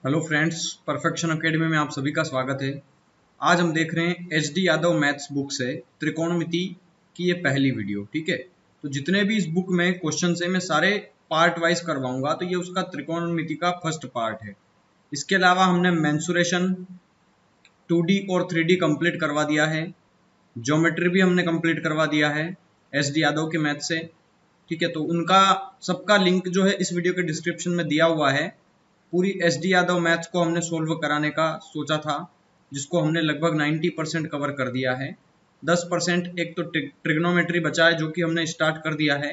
Hello friends, perfection academy में आप सभी का स्वागत है। आज हम देख रहे हैं एच.डी. यादव मैथ्स बुक से त्रिकोणमिति की ये पहली वीडियो। ठीक है, तो जितने भी इस बुक में क्वेश्चन है मैं सारे पार्ट वाइज करवाऊंगा, तो ये उसका त्रिकोणमिति का फर्स्ट पार्ट है। इसके अलावा हमने मेंसुरेशन 2D और 3D कंप्लीट करवा दिया है। ज्योमेट्री भी हमने कंप्लीट करवा दिया है एच.डी. यादव के मैथ से। ठीक है, तो उनका सबका लिंक जो है इस वीडियो के डिस्क्रिप्शन में दिया हुआ है। पूरी एच.डी. यादव मैथ्स को हमने सोल्व कराने का सोचा था, जिसको हमने लगभग 90% कवर कर दिया है। 10% एक तो ट्रिग्नोमेट्री बचा है, जो कि हमने स्टार्ट कर दिया है,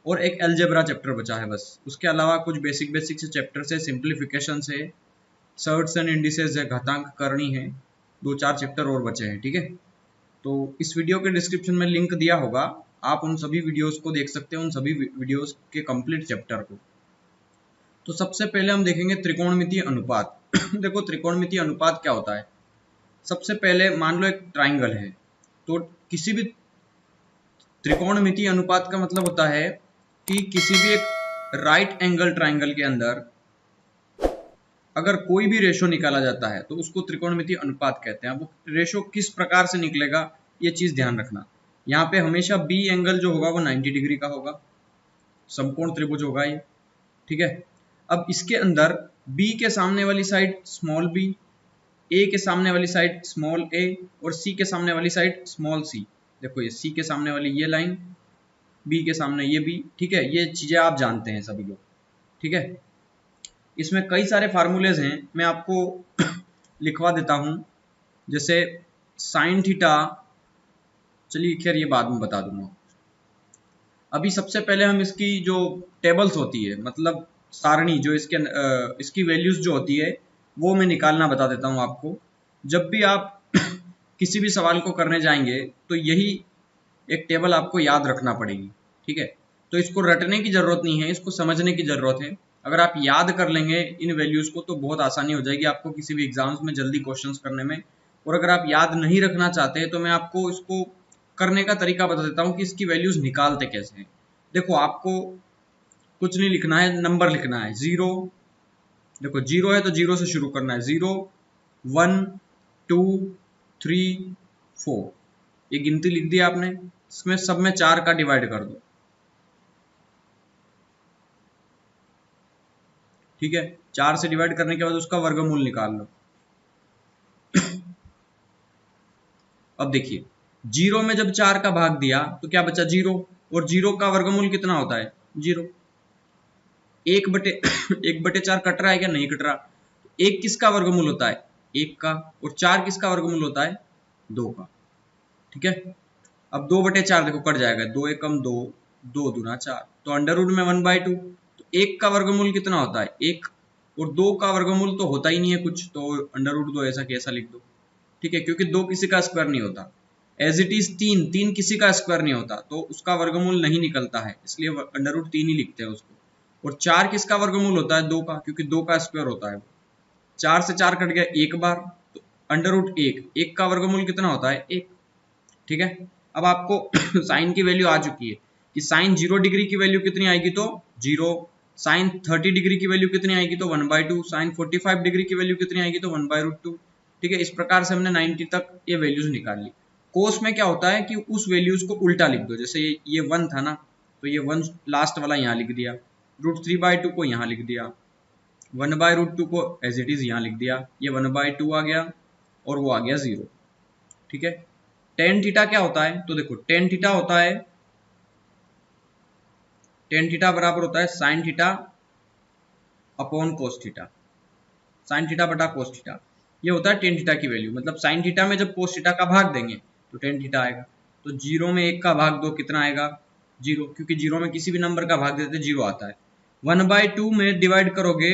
और एक अलजेब्रा चैप्टर बचा है बस। उसके अलावा कुछ बेसिक से चैप्टर से, सिंप्लीफिकेशन से, सर्ट्स एंड इंडिसेस है, घातांक करनी है, 2-4 चैप्टर और बचे हैं। ठीक है, तो इस वीडियो के डिस्क्रिप्शन में लिंक दिया होगा, आप उन सभी वीडियोस को देख सकते हैं, उन सभी वीडियोस के कंप्लीट चैप्टर को। तो सबसे पहले हम देखेंगे त्रिकोणमितीय अनुपात। देखो, त्रिकोणमितीय अनुपात क्या होता है। सबसे पहले मान लो एक ट्राइंगल है, तो किसी भी त्रिकोणमितीय अनुपात का मतलब होता है कि किसी भी एक राइट एंगल ट्राइंगल के अंदर अगर कोई भी रेशो निकाला जाता है तो उसको त्रिकोणमितीय अनुपात कहते हैं। वो रेशो किस प्रकार से निकलेगा, ये चीज ध्यान रखना। यहाँ पे हमेशा बी एंगल जो होगा वो 90 डिग्री का होगा, समकोण त्रिभुज होगा ये। ठीक है, अब इसके अंदर B के सामने वाली साइड स्मॉल b, A के सामने वाली साइड स्मॉल a, और C के सामने वाली साइड स्मॉल c। देखो, ये C के सामने वाली ये लाइन, B के सामने ये b। ठीक है, ये चीजें आप जानते हैं सभी लोग। ठीक है, इसमें कई सारे फार्मूलेज हैं, मैं आपको लिखवा देता हूं। जैसे साइन थीटा, चलिए खैर ये बाद में बता दूंगा। अभी सबसे पहले हम इसकी जो टेबल्स होती है, मतलब सारणी, जो इसकी वैल्यूज जो होती है वो मैं निकालना बता देता हूं आपको। जब भी आप किसी भी सवाल को करने जाएंगे तो यही एक टेबल आपको याद रखना पड़ेगी। ठीक है, तो इसको रटने की जरूरत नहीं है, इसको समझने की जरूरत है। अगर आप याद कर लेंगे इन वैल्यूज को तो बहुत आसानी हो जाएगी आपको किसी भी एग्जाम्स में जल्दी क्वेश्चंस करने में। और अगर आप याद नहीं रखना चाहते हैं तो मैं आपको इसको करने का तरीका बता देता हूँ कि इसकी वैल्यूज निकालते कैसे हैं। देखो, आपको कुछ नहीं लिखना है, नंबर लिखना है। 0, देखो 0 है तो 0 से शुरू करना है। 0, 1, 2, 3, 4, ये गिनती लिख दी आपने। इसमें सब में 4 का डिवाइड कर दो। ठीक है, 4 से डिवाइड करने के बाद उसका वर्गमूल निकाल लो। अब देखिए, 0 में जब 4 का भाग दिया तो क्या बचा? 0, और 0 का वर्गमूल कितना होता है? 0। 1/4 कट रहा है क्या? नहीं कट रहा। 1 किसका वर्गमूल होता है? 1 का। और 4 किसका वर्गमूल होता है? 2 का। ठीक है, अब 2/4 देखो कट जाएगा, 2 एकम 2, 2 दूना 4, तो अंडर रूट में 1/2। तो 1 का वर्गमूल कितना होता है? 1, और 2 का वर्गमूल तो होता ही नहीं है कुछ, तो अंडर रूट 2 ऐसा कैसा लिख दो। ठीक है, क्योंकि 2 किसी का स्क्वायर नहीं होता। एज इट इज 3 किसी का स्क्वायर नहीं होता, तो उसका वर्गमूल नहीं निकलता है, इसलिए अंडर रूट 3 ही लिखते हैं उसको। और 4 किसका वर्गमूल होता है? 2 का, क्योंकि 2 का स्क्वायर होता है। 4 से 4 कट गया एक बार, तो अंडर रूट 1 का वर्गमूल कितना होता है? 1। ठीक है, अब आपको साइन की वैल्यू आ चुकी है कि साइन 0 डिग्री की वैल्यू कितनी आएगी? तो 0। साइन 30 डिग्री की वैल्यू कितनी आएगी? तो 1/2। साइन 45 डिग्री की वैल्यू कितनी आएगी? तो 1/√2। ठीक है, इस प्रकार से हमने 90 तक ये वैल्यूज निकाल ली। कोस में क्या होता है कि उस वैल्यूज को उल्टा लिख दो। जैसे ये 1 था ना, तो ये 1 लास्ट वाला यहाँ लिख दिया, √3/2 को यहाँ लिख दिया, 1/√2 को एज इट इज यहाँ लिख दिया, ये 1/2 आ गया और वो आ गया 0। ठीक है, टेन थीटा क्या होता है? तो देखो, टेन थीटा होता है, टेन थीटा बराबर होता है sine theta upon cos theta, sine theta बटा कोस थीटा। ये होता है टेन थीटा की वैल्यू। मतलब साइन थीटा में जब कोस थीटा का भाग देंगे तो टेन थीटा आएगा। तो 0 में 1 का भाग दो, कितना आएगा? 0, क्योंकि 0 में किसी भी नंबर का भाग देते 0 आता है। 1/2 में डिवाइड करोगे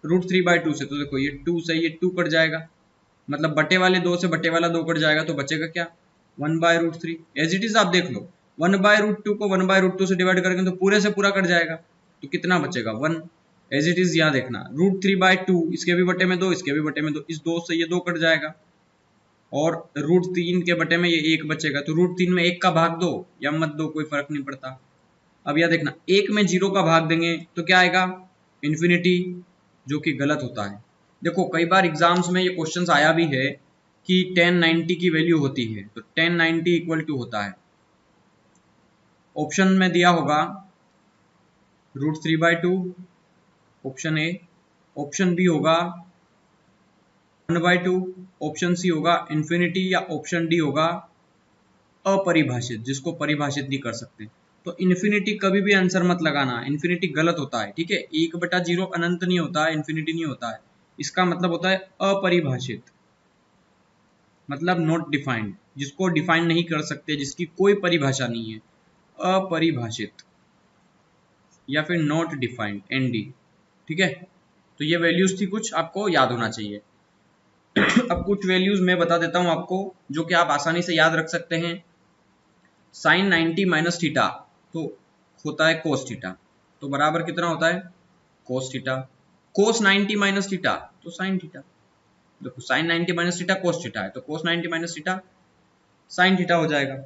√3/2 से, तो देखो ये 2 से ये 2 कट जाएगा, मतलब बटे वाले 2 से बटे वाला 2 कट जाएगा, तो बचेगा क्या? 1/√3। एज इट इज आप देख लो, 1/√2 को 1/√2 से डिवाइड करेंगे तो पूरे से पूरा कट जाएगा, तो कितना बचेगा? 1। एज इट इज यहाँ देखना, √3/2, इसके भी बटे में 2, इसके भी बटे में 2, इस 2 से ये 2 कट जाएगा, और √3 के बटे में ये 1 बचेगा। तो √3 में 1 का भाग दो या मत दो, कोई फर्क नहीं पड़ता। अब यह देखना, 1 में 0 का भाग देंगे तो क्या आएगा? इन्फिनिटी, जो कि गलत होता है। देखो कई बार एग्जाम्स में ये क्वेश्चंस आया भी है कि tan 90 की वैल्यू होती है, तो tan 90 इक्वल टू होता है, ऑप्शन में दिया होगा √3/2 ऑप्शन ए, ऑप्शन बी होगा 1/2, ऑप्शन सी होगा इन्फिनिटी, या ऑप्शन डी होगा अपरिभाषित, जिसको परिभाषित नहीं कर सकते। तो इन्फिनिटी कभी भी आंसर मत लगाना, इन्फिनिटी गलत होता है, ठीक है। 1/0 अनंत नहीं होता है, इन्फिनिटी नहीं होता है, इसका मतलब होता है अपरिभाषित, मतलब नॉट डिफाइंड, जिसको डिफाइन नहीं कर सकते, जिसकी कोई परिभाषा नहीं है, अपरिभाषित या फिर नॉट डिफाइंड, एनडी, ठीक है। तो ये वैल्यूज थी, कुछ आपको याद होना चाहिए। अब कुछ वैल्यूज मैं बता देता हूं आपको जो कि आप आसानी से याद रख सकते हैं। साइन 90 माइनस थीटा तो होता है कोस थीटा, तो बराबर कितना होता है cos theta. Cos 90 minus theta तो साइन थीटा, देखो sine 90 minus theta cos theta है, तो cos 90 minus theta sine theta हो जाएगा।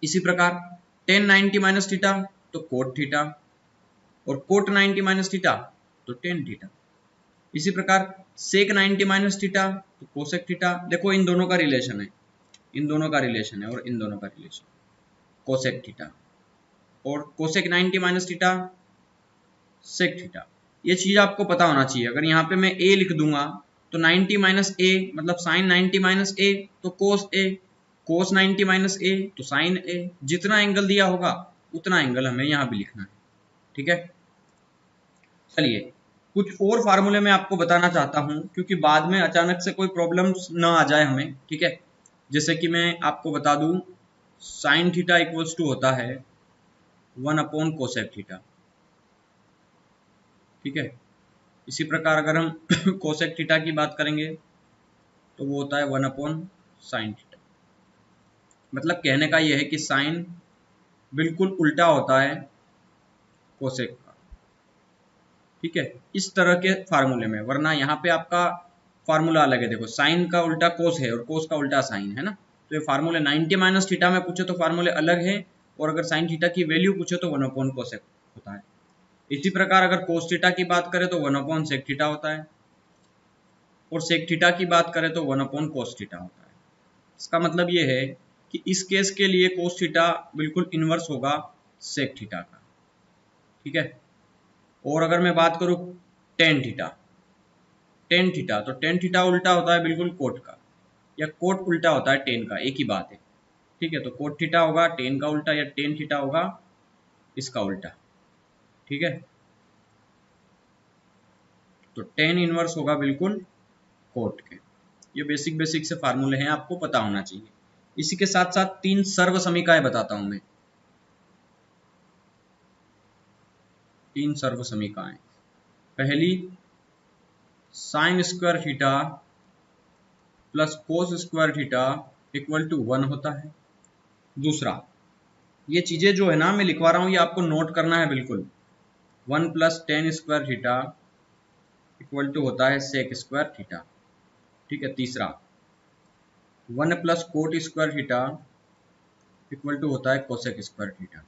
इसी प्रकार टेन 90 माइनस थीटा तो कोट थीटा, और कोट 90 माइनस थीटा तो टेन थीटा। इसी प्रकार सेक 90 माइनस थीटा तो कोसेक थीटा। देखो इन दोनों का रिलेशन है, इन दोनों का रिलेशन है, और इन दोनों का रिलेशन, कोसेक थीटा और cosec 90 minus theta sec theta. ये चीज आपको पता होना चाहिए। अगर यहाँ पे मैं ए लिख दूंगा तो 90 माइनस ए मतलब साइन 90 माइनस ए तो कोस ए, कोस 90 माइनस ए तो साइन ए। जितना एंगल दिया होगा उतना एंगल हमें यहाँ भी लिखना है, ठीक है। चलिए कुछ और फार्मूले मैं आपको बताना चाहता हूं, क्योंकि बाद में अचानक से कोई प्रॉब्लम ना आ जाए हमें, ठीक है। जैसे कि मैं आपको बता दूं साइन थीटा इक्वल्स टू होता है 1/कोसेक थीटा, ठीक है। इसी प्रकार अगर हम कोसेक थीटा की बात करेंगे तो वो होता है 1/साइन थीटा। मतलब कहने का यह है कि साइन बिल्कुल उल्टा होता है कोसेक का, ठीक है, इस तरह के फार्मूले में। वरना यहाँ पे आपका फार्मूला अलग है, देखो साइन का उल्टा कोस है और कोस का उल्टा साइन है ना। तो ये फार्मूले 90 माइनस थीटा में पूछे तो फार्मूले अलग है, और अगर साइन थीटा की वैल्यू पूछे तो 1/कोसेक होता है। इसी प्रकार अगर कोस थीटा की बात करें तो 1/सेक थीटा होता है, और सेक थीटा की बात करें तो 1/कोस थीटा होता है। इसका मतलब ये है कि इस केस के लिए कोस थीटा बिल्कुल इनवर्स होगा सेक थीटा का, ठीक है। और अगर मैं बात करूं टेन थीटा, टेन थीटा तो टेन थीटा उल्टा होता है बिल्कुल कोट का, या कोट उल्टा होता है टेन का, एक ही बात है, ठीक है। तो कोट थीटा होगा टेन का उल्टा, या टेन थीटा होगा इसका उल्टा, ठीक है। तो टेन इनवर्स होगा बिल्कुल कोट के। ये बेसिक बेसिक से फार्मूले हैं, आपको पता होना चाहिए। इसी के साथ साथ तीन सर्व समीकरण बताता हूं मैं, तीन सर्व समीकरण। पहली sine square theta plus cos square theta equal to 1 होता है। दूसरा, ये चीजें जो है ना मैं लिखवा रहा हूं, ये आपको नोट करना है बिल्कुल। 1 plus tan square theta equal to होता है सेक स्क्वायर थीटा, ठीक है। तीसरा 1 plus cot square theta equal to होता है कोसेक स्क्वायर थीटा,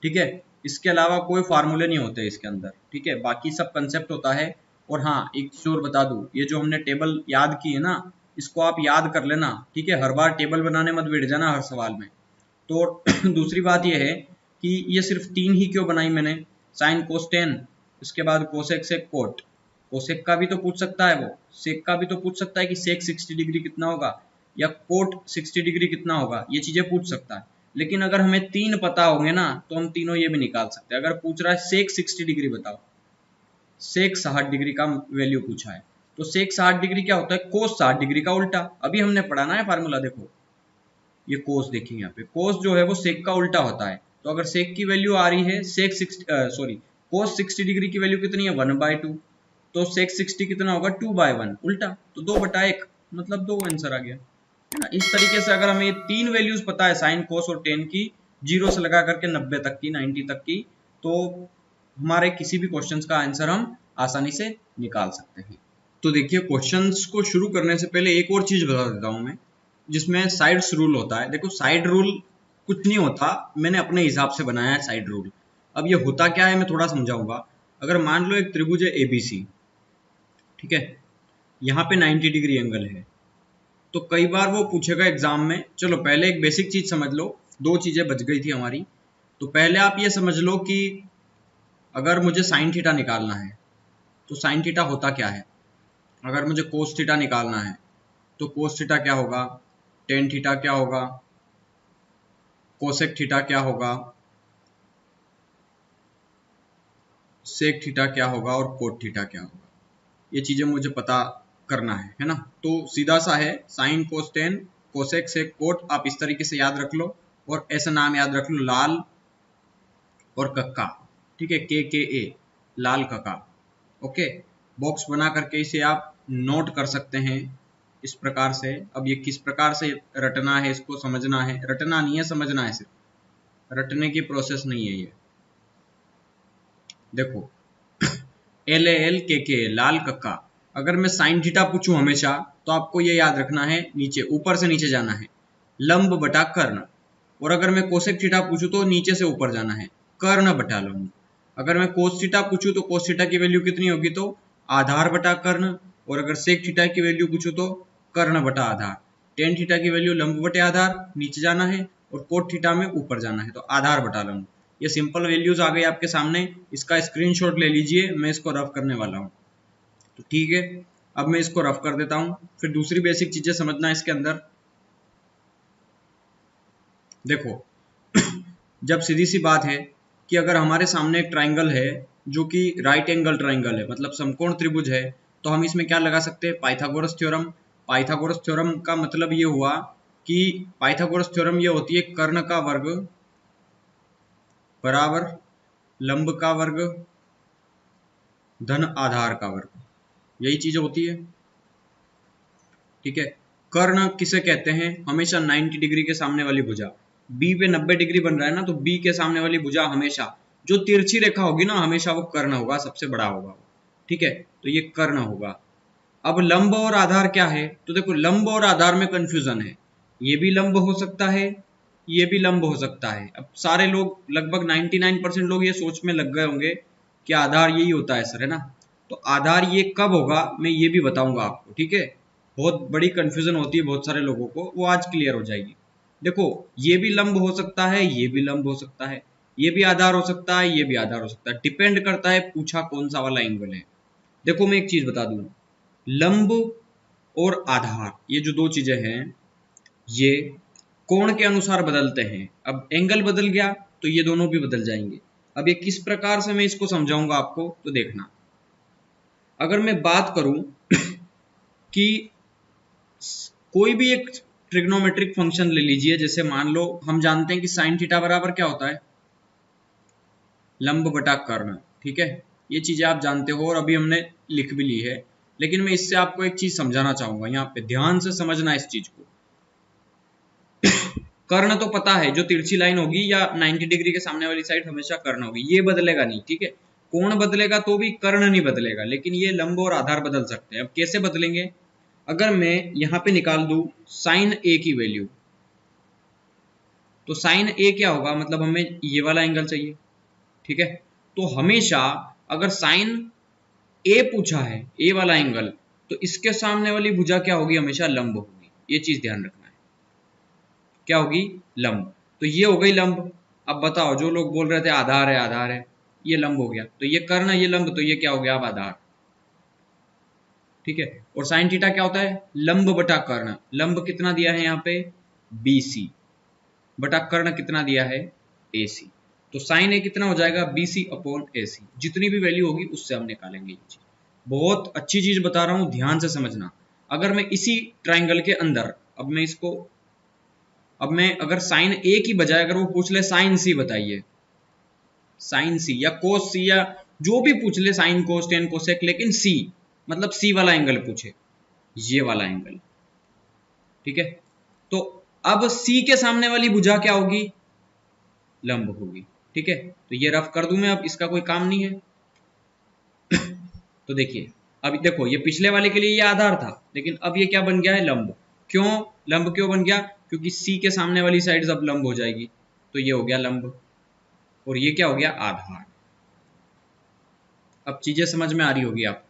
ठीक है। इसके अलावा कोई फार्मूले नहीं होते इसके अंदर, ठीक है, बाकी सब कंसेप्ट होता है। और हाँ एक चीज और बता दूं, ये जो हमने टेबल याद की है ना, इसको आप याद कर लेना, ठीक है। हर बार टेबल बनाने मत बैठ जाना हर सवाल में। तो दूसरी बात यह है कि ये सिर्फ तीन ही क्यों बनाई मैंने, साइन कोस टेन, इसके बाद कोसेक सेक कोट। कोसेक का भी तो पूछ सकता है वो, सेक का भी तो पूछ सकता है कि सेक 60 डिग्री कितना होगा, या कोट 60 डिग्री कितना होगा, ये चीजें पूछ सकता है। लेकिन अगर हमें तीन पता होंगे ना तो हम तीनों ये भी निकाल सकते हैं। अगर पूछ रहा है सेक 60 डिग्री बताओ, सेक 60 डिग्री का वैल्यू पूछा है, तो सेक 60 डिग्री क्या होता है, कोस 60 डिग्री का उल्टा। अभी हमने पढ़ा ना है फार्मूला, देखो ये कोस देखिए यहाँ पे, कोस जो है वो सेक का उल्टा होता है। तो अगर सेक की वैल्यू आ रही है सेक 60 कोस 60 डिग्री की वैल्यू कितनी है 1/2, तो सेक 60 कितना होगा 2/1 उल्टा, तो 2/1, मतलब 2 आंसर आ गया, है ना। इस तरीके से अगर हमें ये तीन वैल्यूज पता है साइन कोस और टेन की, जीरो से लगा करके 90 तक की, 90 तक की, तो हमारे किसी भी क्वेश्चंस का आंसर हम आसानी से निकाल सकते हैं। तो देखिए क्वेश्चंस को शुरू करने से पहले एक और चीज बता देता हूं मैं, जिसमें साइड्स रूल होता है। देखो साइड रूल कुछ नहीं होता, मैंने अपने हिसाब से बनाया है साइड रूल। अब ये होता क्या है मैं थोड़ा समझाऊंगा। अगर मान लो एक त्रिभुज है एबीसी, ठीक है। यहाँ पे 90 डिग्री एंगल है। तो कई बार वो पूछेगा एग्जाम में, चलो पहले एक बेसिक चीज समझ लो, दो चीजें बच गई थी हमारी। तो पहले आप ये समझ लो कि अगर मुझे साइन थीटा निकालना है तो साइन थीटा होता क्या है, अगर मुझे कोस थीटा निकालना है तो कोस थीटा क्या होगा, टेन थीटा क्या होगा, कोसेक थीटा क्या होगा, सेक थीटा क्या होगा और कोट थीटा क्या होगा। ये चीजें मुझे पता करना है ना। तो सीधा सा है, sine cos tan cosec sec cot, आप इस तरीके से याद रख लो। और ऐसा नाम याद रख लो, लाल और कक्का, ठीक है, के ए, लाल कक्का। ओके, बॉक्स बना करके इसे आप नोट कर सकते हैं इस प्रकार से। अब ये किस प्रकार से रटना है इसको समझना है, रटना नहीं है समझना है, सिर्फ रटने की प्रोसेस नहीं है ये। देखो एल ए एल के लाल कक्का। अगर मैं साइन थीटा पूछूं हमेशा तो आपको ये याद रखना है, नीचे ऊपर से नीचे जाना है, लंब बटा कर्ण। और अगर मैं कोसेक थीटा पूछूं तो नीचे से ऊपर जाना है, कर्ण बटा लंब। अगर मैं कोस थीटा पूछूं तो कोस थीटा की वैल्यू कितनी होगी, तो आधार बटा कर्ण। और अगर सेक थीटा की वैल्यू पूछूं तो कर्ण बटा आधार। टेन थीटा की वैल्यू लंब बटे आधार, नीचे जाना है, और कोट थीटा में ऊपर जाना है, तो आधार बटा लंब। ये सिंपल वैल्यूज आ गई आपके सामने, इसका स्क्रीनशॉट ले लीजिए, मैं इसको रफ करने वाला हूँ। तो ठीक है, अब मैं इसको रफ कर देता हूँ, फिर दूसरी बेसिक चीजें समझना इसके अंदर। देखो जब सीधी सी बात है कि अगर हमारे सामने एक ट्राइंगल है जो कि राइट एंगल ट्राइंगल है, मतलब समकोण त्रिभुज है, तो हम इसमें क्या लगा सकते हैं, पाइथागोरस थ्योरम। पाइथागोरस थ्योरम का मतलब ये हुआ कि पाइथागोरस थ्योरम ये होती है, कर्ण का वर्ग बराबर लंब का वर्ग धन आधार का वर्ग, यही चीज होती है। ठीक है, कर्ण किसे कहते हैं, हमेशा 90 डिग्री के सामने वाली भुजा। बी पे 90 डिग्री बन रहा है ना, तो बी के सामने वाली भुजा हमेशा जो तिरछी रेखा होगी ना, हमेशा वो कर्ण होगा, सबसे बड़ा होगा। ठीक है, तो ये कर्ण होगा। अब लंब और आधार क्या है, तो देखो लंब और आधार में कंफ्यूजन है, ये भी लंब हो सकता है, ये भी लंब हो सकता है। अब सारे लोग लगभग 99% लोग ये सोच में लग गए होंगे कि आधार यही होता है सर, है ना। तो आधार ये कब होगा मैं ये भी बताऊंगा आपको, ठीक है। बहुत बड़ी कंफ्यूजन होती है बहुत सारे लोगों को, वो आज क्लियर हो जाएगी। देखो ये भी लंब हो सकता है, ये भी लंब हो सकता है, ये भी आधार हो सकता है, ये भी आधार हो सकता है, डिपेंड करता है पूछा कौन सा वाला एंगल है। देखो मैं एक चीज बता दूं, लंब और आधार ये जो दो चीजें हैं, ये कोण के अनुसार बदलते हैं। अब एंगल बदल गया तो ये दोनों भी बदल जाएंगे। अब ये किस प्रकार से मैं इसको समझाऊंगा आपको, तो देखना। अगर मैं बात करूं कि कोई भी एक ट्रिग्नोमेट्रिक फंक्शन ले लीजिए, जैसे मान लो हम जानते हैं कि साइन थीटा बराबर क्या होता है, लंब बटा कर्ण। ठीक है, ये चीजें आप जानते हो और अभी हमने लिख भी ली है। लेकिन मैं इससे आपको एक चीज समझाना चाहूंगा, यहाँ पे ध्यान से समझना इस चीज को। कर्ण तो पता है, जो तिरछी लाइन होगी या 90 डिग्री के सामने वाली साइड हमेशा कर्ण होगी, ये बदलेगा नहीं। ठीक है, कोण बदलेगा तो भी कर्ण नहीं बदलेगा, लेकिन ये लंब और आधार बदल सकते हैं। अब कैसे बदलेंगे, अगर मैं यहाँ पे निकाल दूं साइन ए की वैल्यू, तो साइन ए क्या होगा, मतलब हमें ये वाला एंगल चाहिए। ठीक है, तो हमेशा अगर साइन ए पूछा है, ए वाला एंगल, तो इसके सामने वाली भुजा क्या होगी, हमेशा लंब होगी। ये चीज ध्यान रखना है, क्या होगी, लंब। तो ये हो गई लंब। अब बताओ, जो लोग बोल रहे थे आधार है आधार है, ये लंब हो गया, तो ये कर्ण, ये लंब, तो ये क्या हो गया, अब आधार। ठीक है, और साइन थीटा क्या होता है, लंब बटा कर्ण। लंब कितना दिया है यहाँ पे, BC, बटा कर्ण कितना दिया है, AC। तो साइन ए कितना हो जाएगा, BC अपॉन AC। जितनी भी वैल्यू होगी उससे हम निकालेंगे ये चीज। बहुत अच्छी चीज बता रहा हूं, ध्यान से समझना। अगर मैं इसी ट्राइंगल के अंदर, अब मैं अगर साइन ए की बजाय अगर वो पूछ ले साइन सी बताइए, साइन सी या कोस सी, या जो भी पूछ ले, साइन कोस टेन कोसेक, लेकिन सी मतलब सी वाला एंगल पूछे, ये वाला एंगल। ठीक है, तो अब सी के सामने वाली भुजा क्या होगी, लंब होगी। ठीक है, तो ये रफ कर दूं मैं, अब इसका कोई काम नहीं है। तो देखिए, अब देखो ये पिछले वाले के लिए ये आधार था, लेकिन अब ये क्या बन गया है, लंब। क्यों लंब क्यों बन गया, क्योंकि सी के सामने वाली साइड अब लंब हो जाएगी, तो ये हो गया लंब, और ये क्या हो गया, आधार। अब चीजें समझ में आ रही होगी आपको।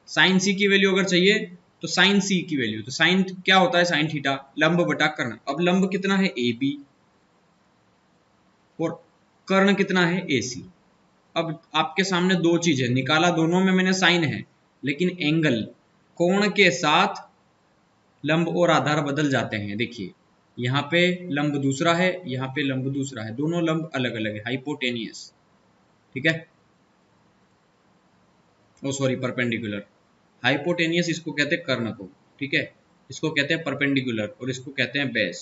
साइन सी की वैल्यू अगर चाहिए तो साइन सी की वैल्यू, तो साइन क्या होता है, साइन थीटा लंब बटा कर्ण। अब लंब कितना है ए बी और कर्ण कितना है ए सी। अब आपके सामने दो चीजें निकाला, दोनों में मैंने साइन है, लेकिन एंगल कोण के साथ लंब और आधार बदल जाते हैं। देखिए यहाँ पे लंब दूसरा है, यहाँ पे लंब दूसरा है, दोनों लंब अलग अलग है, हाइपोटेनियस, ठीक है, ओ सॉरी परपेंडिकुलर। हाइपोटेनियस इसको कहते हैं कर्ण को, ठीक है, इसको कहते हैं परपेंडिकुलर और इसको कहते हैं बेस,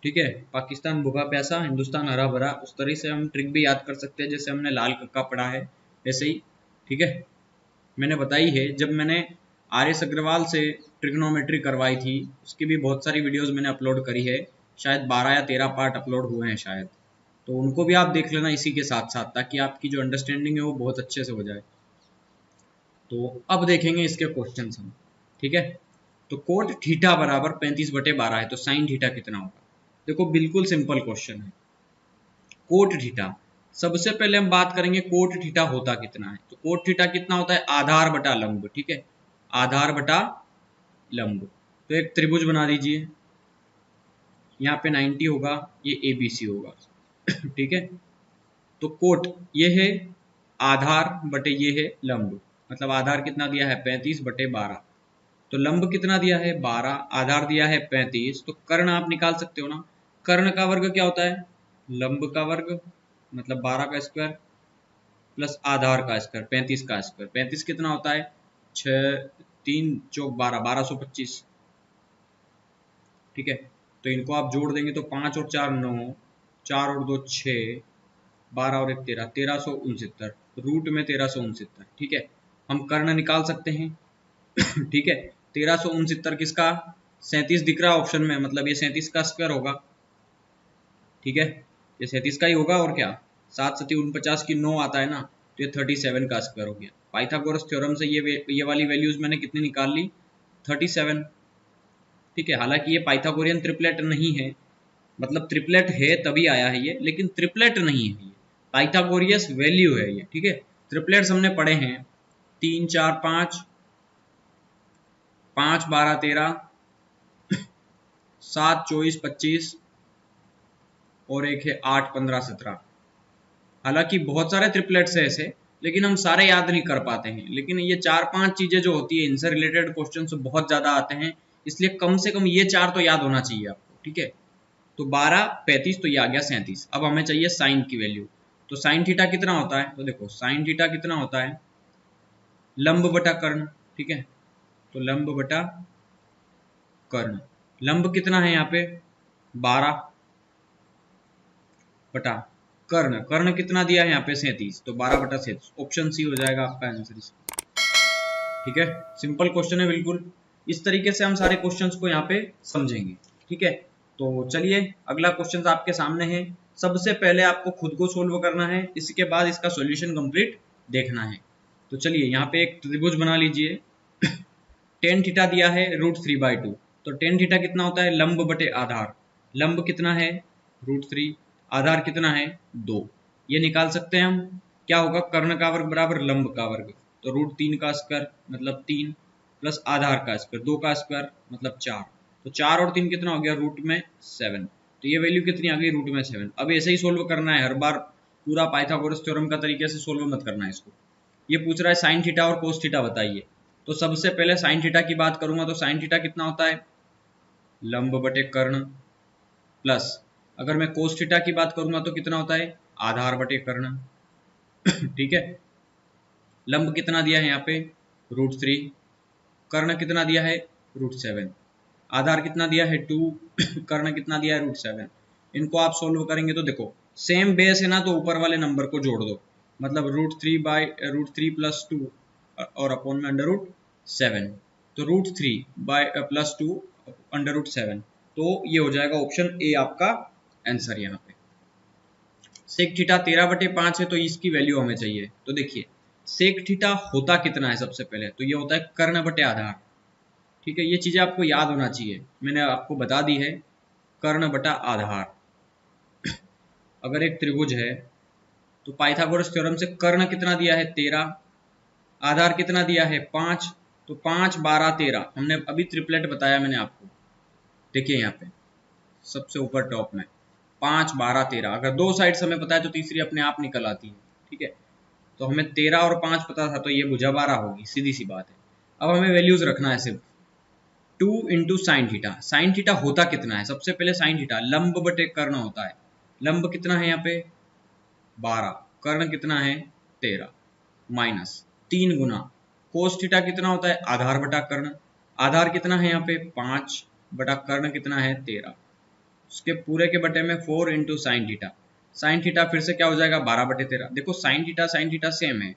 ठीक है। पाकिस्तान भूखा प्यासा, हिंदुस्तान हरा भरा, उस तरह से हम ट्रिक भी याद कर सकते हैं जैसे हमने लाल कक्का पढ़ा है ऐसे ही, ठीक है। मैंने बताई है, जब मैंने आर एस अग्रवाल से ट्रिग्नोमेट्री करवाई थी उसकी भी बहुत सारी वीडियोस मैंने अपलोड करी है, शायद 12 या 13 पार्ट अपलोड हुए हैं शायद, तो उनको भी आप देख लेना इसी के साथ साथ, ताकि आपकी जो अंडरस्टैंडिंग है वो बहुत अच्छे से हो जाए। तो अब देखेंगे इसके क्वेश्चन हम, ठीक है। तो कोट थीटा बराबर 35/12 है, तो साइन थीटा कितना होगा। देखो बिल्कुल सिंपल क्वेश्चन है। कोट थीटा, सबसे पहले हम बात करेंगे कोट थीटा होता कितना है। तो कोट थीटा कितना होता है, आधार बटा लंब, ठीक है, आधार बटा लंब। तो एक त्रिभुज बना दीजिए, यहाँ पे 90 होगा, ये ABC होगा ठीक है। तो कोट ये है आधार बटे ये है लंब, मतलब आधार कितना दिया है 35/12, तो लंब कितना दिया है 12, आधार दिया है 35, तो कर्ण आप निकाल सकते हो ना। कर्ण का वर्ग क्या होता है, लंब का वर्ग, मतलब 12 का स्क्वायर प्लस आधार का स्क्वायर 35 का स्क्वायर। 35 कितना होता है 6 3 चौक 12, 1225, ठीक है। तो इनको आप जोड़ देंगे तो 5 और 4 9, 4 और 2 6, 12 और 1 13, 1369, रूट में 1369, ठीक है। हम कर्ण निकाल सकते हैं ठीक है। 1369 किसका, 37 दिख रहा है ऑप्शन में, मतलब ये 37 का स्क्वायर होगा, ठीक है, ये 37 का ही होगा और क्या, 7 7 49 की 9 आता है ना, तो ये 37 का स्क्वायर हो गया। पाइथागोरस थ्योरम से ये वाली वैल्यूज मैंने कितनी निकाल ली 37, ठीक है। हालांकि ये पाइथागोरियन ट्रिपलेट नहीं है, मतलब ट्रिपलेट है तभी आया है ये, लेकिन ट्रिपलेट नहीं है ये, पाइथागोरियस वैल्यू है ये, ठीक है। ट्रिपलेट्स हमने पढ़े हैं 3 4 5, 5 12 13, 7 24 25 और एक है 8 15 17। हालांकि बहुत सारे ट्रिपलेट्स है ऐसे, लेकिन हम सारे याद नहीं कर पाते हैं, लेकिन ये 4-5 चीजें जो होती है इनसे रिलेटेड क्वेश्चन बहुत ज्यादा आते हैं, इसलिए कम से कम ये 4 तो याद होना चाहिए आपको, ठीक है। तो 12 35, तो ये आ गया 37। अब हमें चाहिए साइन की वैल्यू, तो साइन थीटा कितना होता है, तो देखो साइन थीटा कितना होता है लंब बटा कर्ण, ठीक है। तो लंब बटा कर्ण, लंब कितना है यहाँ पे 12 बटा कर्ण, कर्ण कितना दिया है यहाँ पे 37, तो 12/37, ऑप्शन सी हो जाएगा आपका आंसर, ठीक है। सिंपल क्वेश्चन है बिल्कुल, इस तरीके से हम सारे क्वेश्चंस को यहाँ पे समझेंगे, ठीक है। तो चलिए अगला क्वेश्चन आपके सामने है। सबसे पहले आपको खुद को सोल्व करना है, इसके बाद इसका सॉल्यूशन कंप्लीट देखना है। तो चलिए यहाँ पे एक त्रिभुज बना लीजिए टेन थीटा दिया है √3/2, तो टेन थीटा कितना होता है लंब बटे आधार, लंब कितना है √3, आधार कितना है 2, ये निकाल सकते हैं हम। क्या होगा कर्ण का वर्ग बराबर लंब का वर्ग, तो √3 का स्क्वायर मतलब 3 प्लस आधार का स्क्वायर 2 का स्क्वायर मतलब 4, तो 4 और 3 कितना हो गया √7, तो ये वैल्यू कितनी आ गई √7। अब ऐसे ही सोल्व करना है हर बार, पूरा पाइथागोरस थ्योरम का तरीके से सोल्व मत करना है इसको। ये पूछ रहा है साइन थीटा और कोस थीटा बताइए, तो सबसे पहले साइन थीटा की बात करूंगा, तो साइन थीटा कितना होता है लंब बटे कर्ण, प्लस अगर मैं कोस थीटा की बात करूंगा तो कितना होता है आधार बटे कर्ण ठीक है। लंब कितना दिया है यहाँ पे √3, कर्ण कितना दिया है √7, आधार कितना दिया है 2 कर्ण कितना दिया है √7। इनको आप सोल्व करेंगे तो देखो सेम बेस है ना, तो ऊपर वाले नंबर को जोड़ दो, मतलब √3 + 2 और अपॉन में √7, तो √3 + 2 √7, तो ये हो जाएगा ऑप्शन ए आपका आंसर यहाँ पे। सेक थीटा 13/5 है, तो इसकी वैल्यू हमें चाहिए। तो देखिए सेक थीटा होता कितना है, सबसे पहले तो ये होता है कर्ण बटे आधार, ठीक है। ये चीजें आपको याद होना चाहिए, मैंने आपको बता दी है कर्ण बटा आधार। अगर एक त्रिभुज है तो पाइथागोरस थ्योरम से कर्ण कितना दिया है 13, आधार कितना दिया है 5, तो 5 12 13, हमने अभी ट्रिपलेट बताया मैंने आपको। देखिए यहाँ पे सबसे ऊपर टॉप में 5 12 13, अगर दो साइड हमें पता है तो तीसरी अपने आप निकल आती है। ठीक है, तो हमें 13 और 5 पता था, तो ये भुजा 12 होगी, सीधी सी बात है। अब हमें वैल्यूज रखना है सिर्फ 2 into sine theta. Sine theta होता कितना है, सबसे पहले साइन थीटा लंब बटे कर्ण होता है। लंब कितना है यहाँ पे 12, कर्ण कितना है 13, माइनस 3 गुना कोस थीटा कितना होता है आधार बटा कर्ण। आधार कितना है यहाँ पे 5 बटा कर्ण कितना है 13, उसके पूरे के बटे में 4 into sine theta. Sine theta फिर से क्या हो जाएगा 12 बटे 13। देखो साइन थीटा सेम है,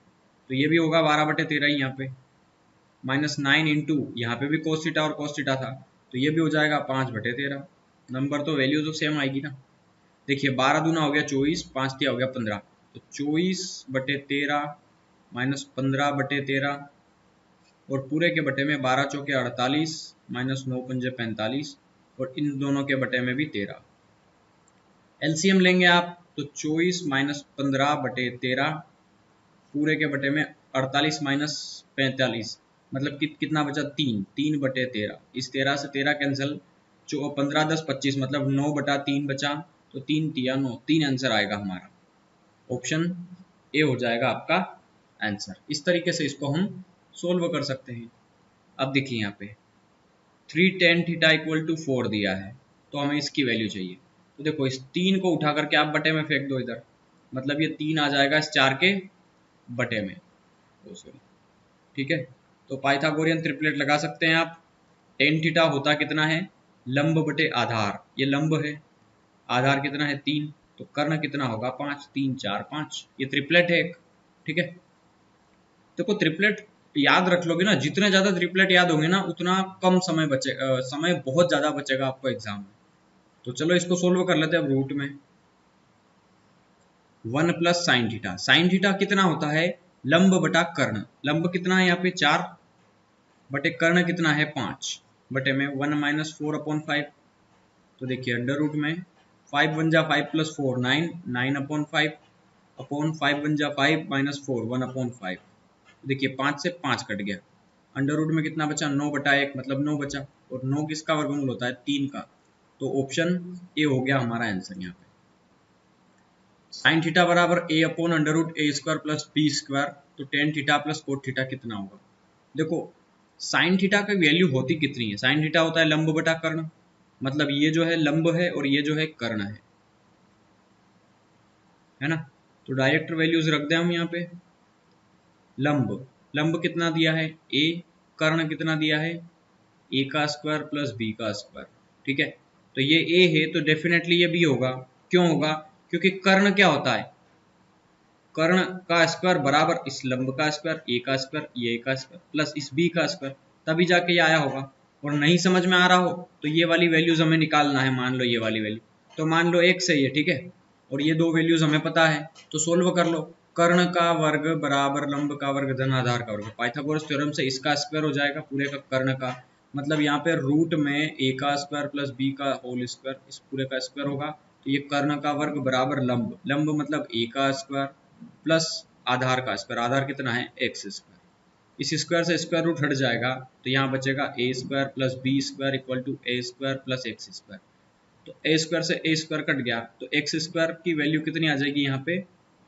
तो ये भी होगा 12 बटे 13 ही यहाँ पे, माइनस 9 इंटू यहाँ पे भी कोस थीटा और कोस थीटा था, तो ये भी हो जाएगा 5 बटे 13। नंबर तो वैल्यू तो सेम आएगी ना। देखिए 12 दूना हो गया 24, 5 तिया हो गया 15, तो 24 बटे 13 माइनस 15 बटे 13, और पूरे के बटे में 12 चौके 48 माइनस 9 पंजे 45, और इन दोनों के बटे में भी 13। एलसीएम लेंगे आप तो 24 माइनस 15 बटे 13, पूरे के बटे में 48 माइनस 45, मतलब कितना बचा 3 बटे 13। इस 13 से 13 कैंसिल, 15 10 25, मतलब 9 बटा 3 बचा, तो 3 तिया 9, 3 आंसर आएगा हमारा। ऑप्शन ए हो जाएगा आपका आंसर। इस तरीके से इसको हम सोल्व कर सकते हैं। अब देखिए यहाँ पे 3 tan थीटा इक्वल टू 4 दिया है, तो हमें इसकी वैल्यू चाहिए। तो देखो इस 3 को उठा करके आप बटे में फेंक दो इधर, मतलब ये 3 आ जाएगा इस 4 के बटे में। ठीक है, तो पाइथागोरियन ट्रिपलेट लगा सकते हैं आप। टेन थीटा होता कितना है लंब बटे आधार, ये लंब है, आधार कितना है 3, तो कर्ण कितना होगा 5, 3 4 5, ये ट्रिपलेट है एक। ठीक है, देखो ट्रिपलेट याद रख लोगे ना, जितने ज्यादा ट्रिपलेट याद होंगे ना उतना कम समय बचे, समय बहुत ज्यादा बचेगा आपको एग्जाम में। तो चलो इसको सोल्व कर लेते हैं अब रूट में। 1 plus sine theta, sine theta कितना होता है लंब बटा कर्ण। लंब कितना है यहाँ पे 4 बटे कर्ण कितना है 5, बटे में 1 माइनस 4 अपॉन 5। तो देखिए अंडर रूट में 5 1 जा 5 प्लस 4 9, 9 अपॉन 5, अपॉन 5 1 जा 5 माइनस 4 1 अपॉन 5। देखिए 5 से 5 कट गया, अंडर रूट में कितना बचा 9 बटा 1, मतलब 9 बचा, और 9 किसका वर्गमूल होता है 3 का। तो ऑप्शन ए हो गया हमारा आंसर यहाँ पे। साइन थीटा बराबर ए अपॉन अंडर रूट ए स्क्वायर प्लस बी स्क्वायर, तो tan theta plus cot theta कितना होगा। देखो साइन थीटा की वैल्यू होती कितनी है, साइन थीटा होता है लंब बटा कर्ण, मतलब ये जो है लंब है और ये जो है कर्ण है ना। तो डायरेक्ट वैल्यूज रख दें हम यहाँ पे। लंब लंब कितना दिया है ए, कर्ण कितना दिया है ए का स्क्वायर प्लस बी का स्क्वायर। ठीक है, तो ये ए है तो डेफिनेटली ये बी होगा। क्यों होगा, क्योंकि कर्ण क्या होता है कर्ण का स्क्वायर बराबर इस लंब का स्क्वायर, ए का स्क्वायर, ये का स्क्वायर प्लस इस बी का स्क्वायर, तभी जाके ये आया होगा। और नहीं समझ में आ रहा हो तो ये वाली वैल्यूज हमें निकालना है। मान लो ये वाली वैल्यू, तो मान लो एक सही है, ठीक है, और ये दो वैल्यूज हमें पता है, तो सोल्व कर लो। कर्ण का वर्ग बराबर लंब का वर्ग धन आधार का वर्ग, पाइथागोरस थ्योरम से इसका स्क्वायर हो जाएगा पूरे का कर्ण का, मतलब यहाँ पे रूट में ए का स्क्वायर प्लस बी का होल स्क्वायर, इस पूरे का स्क्वायर होगा। तो ये कर्ण का वर्ग बराबर लंब, लंब मतलब ए का स्क्वायर प्लस आधार का स्क्वायर, आधार कितना है एक्स स्क्वायर, इस स्क्वायर से स्क्वायर रूट हट जाएगा, तो यहाँ बचेगा A square plus B square equal to A square plus x square. तो ए स्क्वायर से ए स्क्वायर कट गया, तो एक्स स्क्वायर की वैल्यू कितनी आ जाएगी यहाँ पे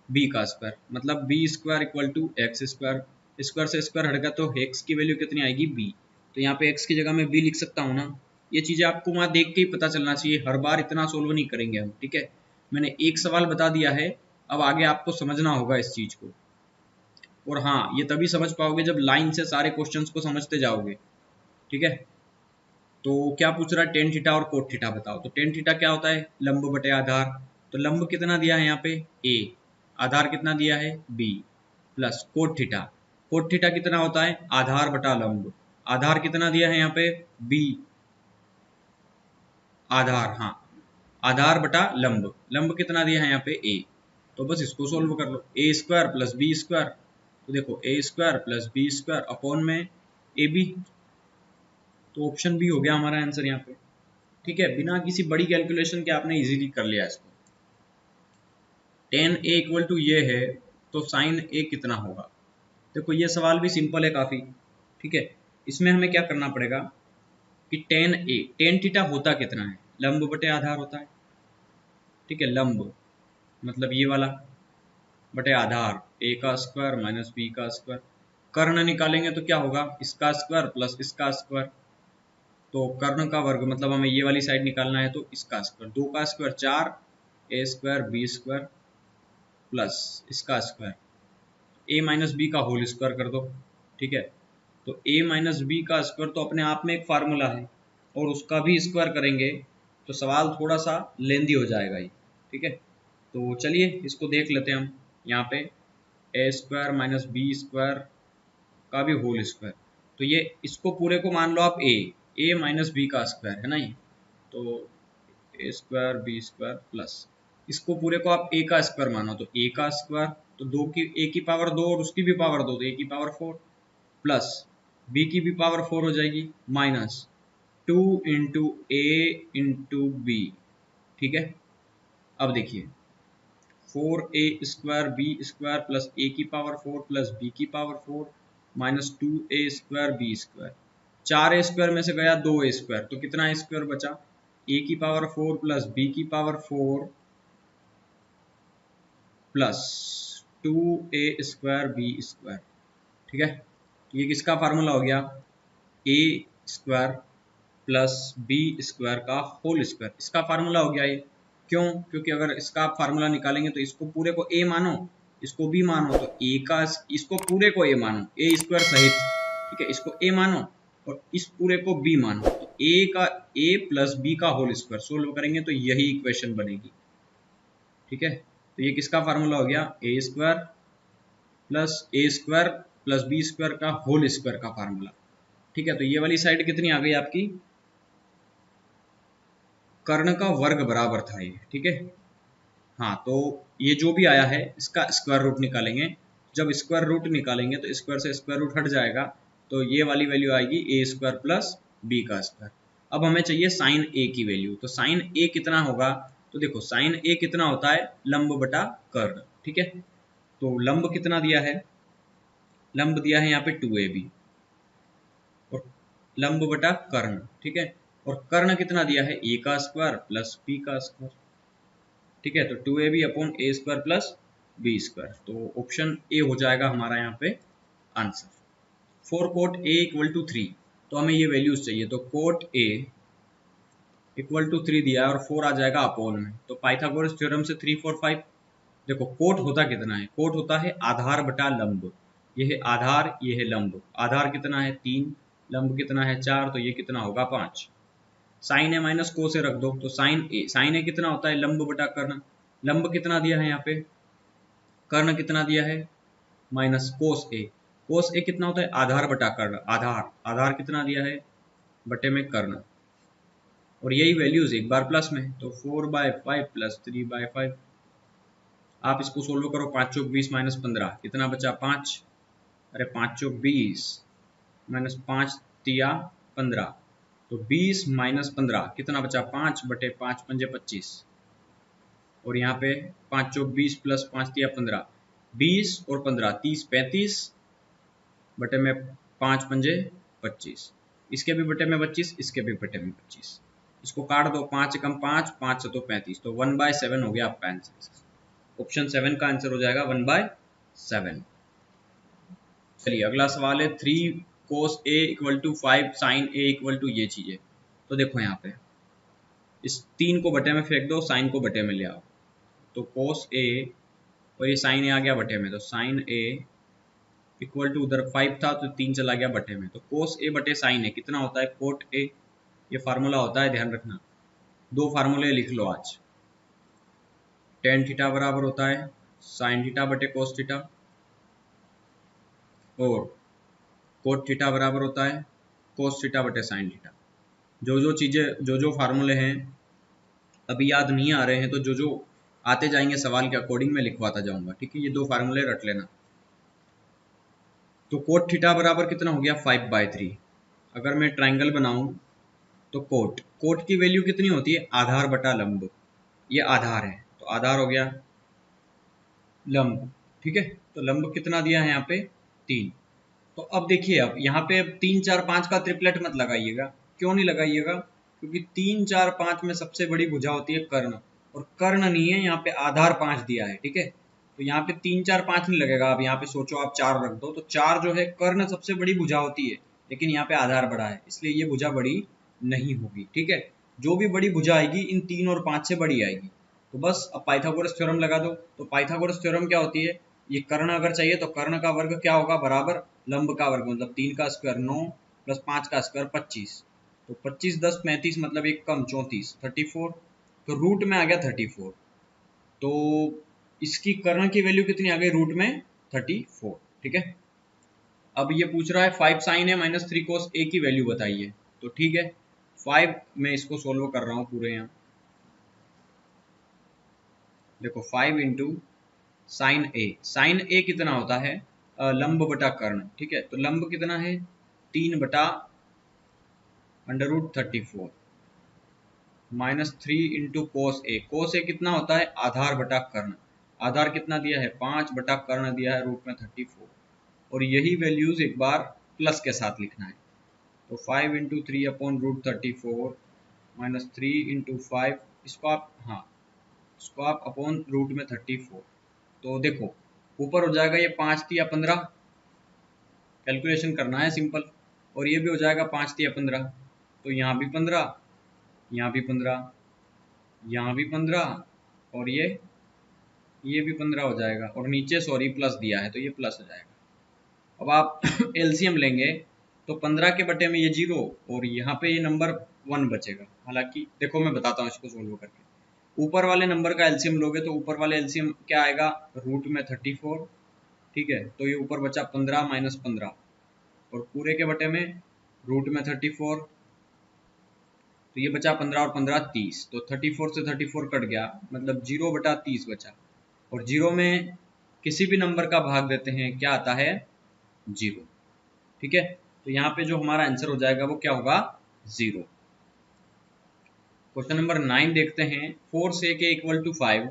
बी का स्क्वायर, मतलब B square equal to X square, square से स्क्वायर हट गया तो एक्स की वैल्यू कितनी आएगी बी, तो यहाँ पे एक्स की जगह में बी लिख सकता हूँ ना। ये चीजें आपको वहां देख के ही पता चलना चाहिए, हर बार इतना सोल्व नहीं करेंगे हम। ठीक है, मैंने एक सवाल बता दिया है, अब आगे आपको समझना होगा इस चीज को। और हाँ, ये तभी समझ पाओगे जब लाइन से सारे क्वेश्चंस को समझते जाओगे। ठीक है, तो क्या पूछ रहा है टेन थीटा और कोट थीटा बताओ। तो टेन थीटा क्या होता है लंब बटे आधार, तो लंब कितना दिया है यहाँ पे ए, आधार कितना दिया है B, plus cot theta, cot theta कितना होता है आधार बटा लंब, आधार कितना दिया है यहाँ पे बी, आधार हाँ आधार बटा लंब, लंब कितना दिया है यहाँ पे ए। तो बस इसको सोल्व कर लो, A square plus B square, तो देखो A square plus B square upon में ए बी, तो ऑप्शन बी हो गया हमारा आंसर यहाँ पे। ठीक है, बिना किसी बड़ी कैलकुलेशन के आपने इजीली कर लिया इसको। टेन ए इक्वल टू ये है, तो साइन ए कितना होगा, देखो ये सवाल भी सिंपल है काफ़ी, ठीक है। इसमें हमें क्या करना पड़ेगा कि टेन थीटा होता कितना है, लंब बटे आधार होता है, ठीक है। लंब मतलब ये वाला बटे आधार, ए का स्क्वायर माइनस बी का स्क्वायर। कर्ण निकालेंगे तो क्या होगा, इसका स्क्वायर प्लस इसका स्क्वायर। तो कर्ण का वर्ग मतलब हमें ये वाली साइड निकालना है, तो इसका स्क्वायर, 2 का स्क्वायर 4, ए स्क्वायर बी स्क्वायर प्लस इसका स्क्वायर, ए माइनस बी का होल स्क्वायर कर दो, ठीक है। तो ए माइनस बी का स्क्वायर तो अपने आप में एक फार्मूला है, और उसका भी स्क्वायर करेंगे तो सवाल थोड़ा सा लेंदी हो जाएगा ये, ठीक है। तो चलिए इसको देख लेते हैं हम। यहाँ पे ए स्क्वायर माइनस बी स्क्वायर का भी होल स्क्वायर, तो ये इसको पूरे को मान लो आप ए माइनस बी का स्क्वायर है ना ये, तो A square B square plus इसको पूरे को आप ए का स्क्वायर मानो, तो ए का स्क्वायर तो दो की ए की पावर 2 और उसकी भी पावर 2, तो ए की पावर 4 प्लस बी की भी पावर 4 हो जाएगी minus 2 into A into B, ठीक है। अब देखिए 4a square B square plus A की पावर 4 प्लस बी की power 4 minus 2a square B square, 4a square में से गया 2a स्क्वायर, तो कितना स्क्वायर बचा, a की पावर 4 प्लस बी की power 4 plus 2a square B square, ठीक है। ये किसका फार्मूला हो गया, a square plus B square का होल स्क्वायर, इसका फार्मूला हो गया ये। क्यों, क्योंकि अगर इसका आप फार्मूला निकालेंगे तो इसको पूरे को a मानो, इसको b मानो, तो a का इसको पूरे को a मानो, a स्क्वायर सहित, ठीक है। इसको a मानो और इस पूरे को b मानो, तो a प्लस b का होल स्क्वायर सोल्व करेंगे तो यही इक्वेशन बनेगी, ठीक है। तो ये किसका फार्मूला हो गया, a square plus B square का होल स्क्वायर का फार्मूला, ठीक है। तो ये वाली साइड कितनी आ गई आपकी, कर्ण का वर्ग बराबर था ये, ठीक है। हाँ, तो ये जो भी आया है इसका स्क्वायर रूट निकालेंगे, जब स्क्वायर रूट निकालेंगे तो स्क्वायर से स्क्वायर रूट हट जाएगा, तो ये वाली वैल्यू आएगी ए स्क्वायर प्लस बी का स्क्वायर। अब हमें चाहिए साइन ए की वैल्यू, तो साइन ए कितना होगा, तो देखो साइन ए कितना होता है, लंब बटा कर्ण, ठीक है। तो लंब कितना दिया है, लंब दिया है यहाँ पे 2ab और लंब बटा कर्ण, ठीक है। और कर्ण कितना दिया है, ए का स्क्वायर प्लस बी का स्क्वायर, ठीक है। तो 2ab upon A square plus B square, तो ऑप्शन ए हो जाएगा हमारा यहाँ पे answer. 4 cot A equal to 3, तो हमें ये वैल्यूज चाहिए, तो कोट ए इक्वल टू 3 दिया है और 4 आ जाएगा अपॉन में, तो पाइथागोरस थ्योरम से 3 4 5। देखो कोट होता कितना है, कोट होता है आधार बटा लंब, ये है आधार ये है लंब, आधार कितना है 3, लंब कितना है 4, तो ये कितना होगा 5। साइन ए माइनस को से रख दो, तो साइन ए कितना होता है, लंब बटा कर्ण, लंब कितना दिया है यहाँ पे, कर्ण कितना दिया है minus cos A, cos A कितना होता है आधार बटा कर्ण, आधार आधार कितना दिया है बटे में कर्ण, और यही वैल्यूज एक बार प्लस में, तो 4/5 प्लस 3/5। आप इसको सोल्व करो, 5 चौक 20 माइनस 15 कितना बचा 5, अरे 5 चौक 20 माइनस 5 तिया 15, तो 20 माइनस 15 कितना बचा 5 बटे 5 पंजे 25, और यहाँ पे 5 चौक 20 प्लस 5 तिया 15, 20 और 15 30 35 बटे में 5 पंजे 25, इसके भी बटे में 25, इसके भी बटे में 25, इसको काट दो, 5 कम 5 5 तो 35, तो 1/7 हो गया आपका आंसर। ऑप्शन 7 का आंसर हो जाएगा 1/7। चलिए अगला सवाल है 3 cos a equal to 5 sine a equal to ये चीजें। तो देखो यहाँ पे इस 3 को बटे में फेंक दो, साइन को बटे में ले आओ, तो cos a और ये साइन a आ गया बटे में, तो साइन a इक्वल टू उधर 5 था तो 3 चला गया बटे में, तो cos a बटे साइन a कितना होता है कोट a, ये फार्मूला होता है, ध्यान रखना। दो फार्मूले लिख लो आज, टेन थीटा बराबर होता है साइन थीटा बटे कोस थीटा, और कोट थीटा बराबर होता है कोस थीटा बटे साइन थीटा। जो चीज़ें जो फार्मूले हैं अभी याद नहीं आ रहे हैं, तो जो आते जाएंगे सवाल के अकॉर्डिंग मैं लिखवाता जाऊंगा, ठीक है। ये दो फार्मूले रट लेना। तो कोट थीटा बराबर कितना हो गया 5/3। अगर मैं ट्राइंगल बनाऊं तो कोट की वैल्यू कितनी होती है, आधार बटा लंब, ये आधार है तो आधार हो गया लंब, ठीक है। तो लंब कितना दिया है यहाँ पे 3। तो अब देखिए, अब यहाँ पे 3 4 5 का ट्रिपलेट मत लगाइएगा। क्यों नहीं लगाइएगा? क्योंकि 3 4 5 में सबसे बड़ी भुजा होती है कर्ण, और कर्ण नहीं है, यहाँ पे आधार 5 दिया है, ठीक है। तो यहाँ पे 3 4 5 नहीं लगेगा। आप यहाँ पे सोचो आप 4 रख दो, तो 4 जो है कर्ण सबसे बड़ी भुजा होती है, लेकिन यहाँ पे आधार बड़ा है, इसलिए ये भुजा बड़ी नहीं होगी, ठीक है। जो भी बड़ी भुजा आएगी इन 3 और 5 से बड़ी आएगी। तो बस अब पाइथागोरस थ्योरम लगा दो। तो पाइथागोरस थ्योरम क्या होती है? ये कर्ण अगर चाहिए तो कर्ण का वर्ग क्या होगा? बराबर लंब का वर्ग, मतलब 3 का स्क्वायर 9 प्लस 5 का स्क्वायर 25। तो 25 10 35, मतलब एक कम 34 34। तो रूट में आ गया 34। तो इसकी कर्ण की वैल्यू कितनी आ गई? रूट में 34, ठीक है। अब ये पूछ रहा है 5 साइन ए माइनस 3 कोस ए की वैल्यू बताइए। तो ठीक है, 5 मैं इसको सोल्व कर रहा हूँ पूरे। यहाँ देखो 5 इंटू साइन ए। साइन ए कितना होता है? लंब बटा कर्ण, ठीक है। तो लंब कितना है? 3 बटा under root 34 minus 3 into cos A. Cos A कितना होता है? आधार बटा कर्ण। आधार कितना दिया है? 5 बटा कर्ण दिया है रूट में 34। और यही वैल्यूज एक बार प्लस के साथ लिखना है। तो 5 into 3 upon root 34 minus 3 into 5, इसको आप, हाँ, इसको आप अपॉन रूट में 34। तो देखो ऊपर हो जाएगा ये 5 तिया 15, कैलकुलेशन करना है सिंपल। और ये भी हो जाएगा 5 तिया 15। तो यहाँ भी 15, यहाँ भी 15, यहाँ भी 15, और ये भी 15 हो जाएगा। और नीचे सॉरी प्लस दिया है तो ये प्लस हो जाएगा। अब आप एलसीएम लेंगे तो 15 के बटे में ये 0, और यहाँ पे ये नंबर 1 बचेगा। हालांकि देखो मैं बताता हूँ इसको सोल्व करके। ऊपर वाले नंबर का एलसीएम लोगे तो ऊपर वाले एलसीएम क्या आएगा? रूट में 34, ठीक है। तो ये ऊपर बचा 15 माइनस 15, और पूरे के बटे में रूट में 34। तो ये बचा 15 और 15 30। तो 34 से 34 कट गया, मतलब 0 बटा 30 बचा। और 0 में किसी भी नंबर का भाग देते हैं, क्या आता है? 0, ठीक है। तो यहाँ पे जो हमारा आंसर हो जाएगा वो क्या होगा? 0। क्वेश्चन नंबर 9 देखते हैं। 4 सेक ए इक्वल टू 5।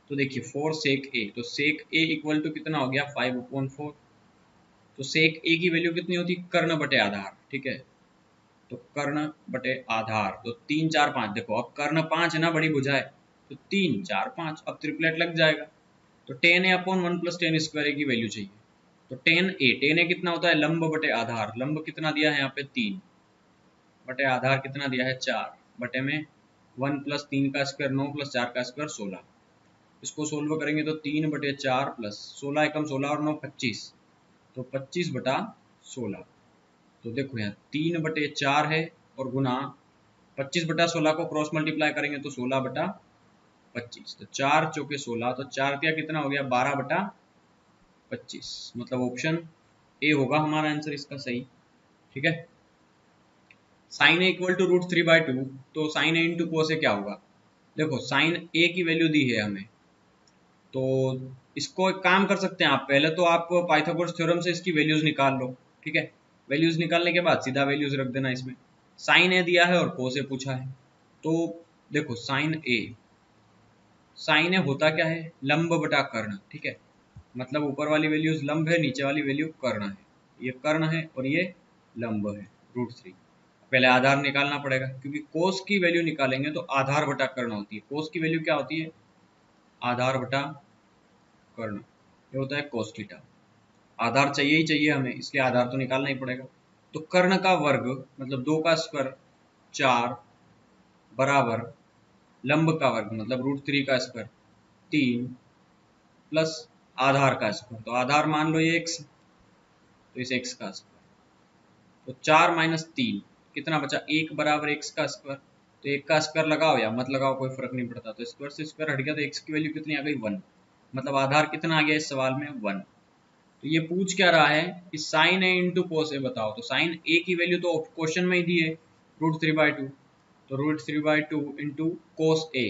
तो देखिए 4 सेक ए, तो सेक ए इक्वल टू कितना हो गया? 5/4। तो सेक ए की वैल्यू कितनी होती? कर्ण बटे आधार, ठीक है। तो कर्ण बटे आधार, तो 3 4 5। देखो अब कर्ण 5 है ना, बड़ी भुजा है, तो 3 4 5, अब ट्रिपलेट लग जाएगा। तो tan a upon 1 plus tan square A की वैल्यू चाहिए। तो tan a कितना होता है? लंब बटे आधार। लंब कितना दिया है यहाँ पे? 3 बटे आधार कितना दिया है? 4 बटे में 1 प्लस 3 का स्क्वायर 9 प्लस 4 का स्क्वायर 16। इसको सोल्व करेंगे तो 3 बटे 4 प्लस 16 एकम 16 और 9 25, तो 25 बटा 16। तो देखो यहाँ 3 बटे 4 है, और गुना 25 बटा 16 को क्रॉस मल्टीप्लाई करेंगे तो 16 बटा 25। तो 4 चौके 16, तो 4 तिया कितना हो गया? 12 बटा 25। मतलब ऑप्शन ए होगा हमारा आंसर इसका सही, ठीक है। Sine A equal to root 3/2। तो साइन ए इंटू कोस ए क्या होगा? देखो साइन ए की वैल्यू दी है हमें, तो इसको एक काम कर सकते हैं आप। पहले तो आप पाइथागोरस थ्योरम से इसकी वैल्यूज निकाल लो, ठीक है। वैल्यूज निकालने के बाद सीधा वैल्यूज रख देना इसमें। साइन ए दिया है और कोस ए पूछा है, तो देखो साइन ए होता क्या है? लंब बटा कर्ण, ठीक है। मतलब ऊपर वाली वैल्यूज लंब है, नीचे वाली वैल्यू कर्ण है। ये कर्ण है और ये लंब है, √3। पहले आधार निकालना पड़ेगा, क्योंकि कोस की वैल्यू निकालेंगे तो आधार बटा कर्ण होती है। कोस की वैल्यू क्या होती है? आधार बटा कर्ण, ये होता है कोस थीटा। आधार चाहिए ही चाहिए हमें, इसलिए आधार तो निकालना ही पड़ेगा। तो कर्ण का वर्ग मतलब 2 का स्क्वायर 4 बराबर लंब का वर्ग मतलब √3 का स्क्वायर 3 प्लस आधार का स्क्वायर। तो आधार मान लो ये x, तो इस x का स्क्वायर। तो 4 माइनस 3 कितना बचा? 1 बराबर x का स्क्वायर। तो 1 का स्क्वायर लगाओ या मत लगाओ, कोई फर्क नहीं पड़ता। तो स्क्वायर से स्क्वायर हट गया, तो x की वैल्यू कितनी आ गई? 1। मतलब आधार कितना आ गया इस सवाल में? 1। तो ये पूछ क्या रहा है कि साइन ए इंटू कोस ए बताओ। तो साइन ए की वैल्यू तो क्वेश्चन में ही दी है √3/2। तो √3/2 into cos A.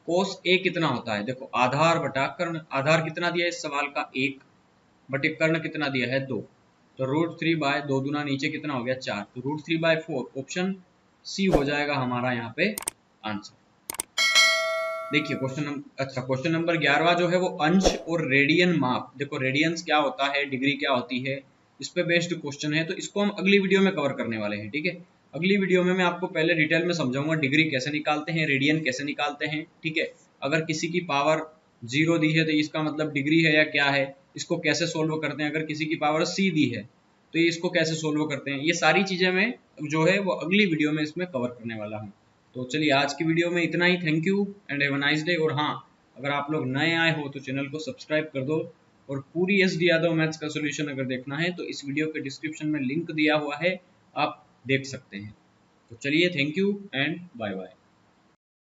Cos A कितना होता है? देखो आधार बटा कर्ण। आधार कितना दिया है इस सवाल का? 1 बटे कर्ण कितना दिया है? 2। तो √3/2 दूना नीचे कितना हो गया? 4। तो √3/4 ऑप्शन सी हो जाएगा हमारा यहाँ पे आंसर। देखिए क्वेश्चन नंबर 11वां जो है वो अंश और रेडियन माप। देखो रेडियंस क्या होता है, डिग्री क्या होती है, इस पे बेस्ड क्वेश्चन है, तो इसको हम अगली वीडियो में कवर करने वाले हैं। ठीक है, अगली वीडियो में मैं आपको पहले डिटेल में समझाऊंगा डिग्री कैसे निकालते हैं, रेडियन कैसे निकालते हैं। ठीक है, अगर किसी की पावर 0 दी है तो इसका मतलब डिग्री है या क्या है, इसको कैसे सोल्व करते हैं। अगर किसी की पावर C दी है तो ये इसको कैसे सोल्व करते हैं, ये सारी चीजें मैं जो है वो अगली वीडियो में इसमें कवर करने वाला हूँ। तो चलिए आज की वीडियो में इतना ही। Thank you and have a nice day. और हाँ, अगर आप लोग नए आए हो तो चैनल को सब्सक्राइब कर दो, और पूरी SD यादव मैथ्स का सोल्यूशन अगर देखना है तो इस वीडियो के डिस्क्रिप्शन में लिंक दिया हुआ है, आप देख सकते हैं। तो चलिए, thank you and bye bye.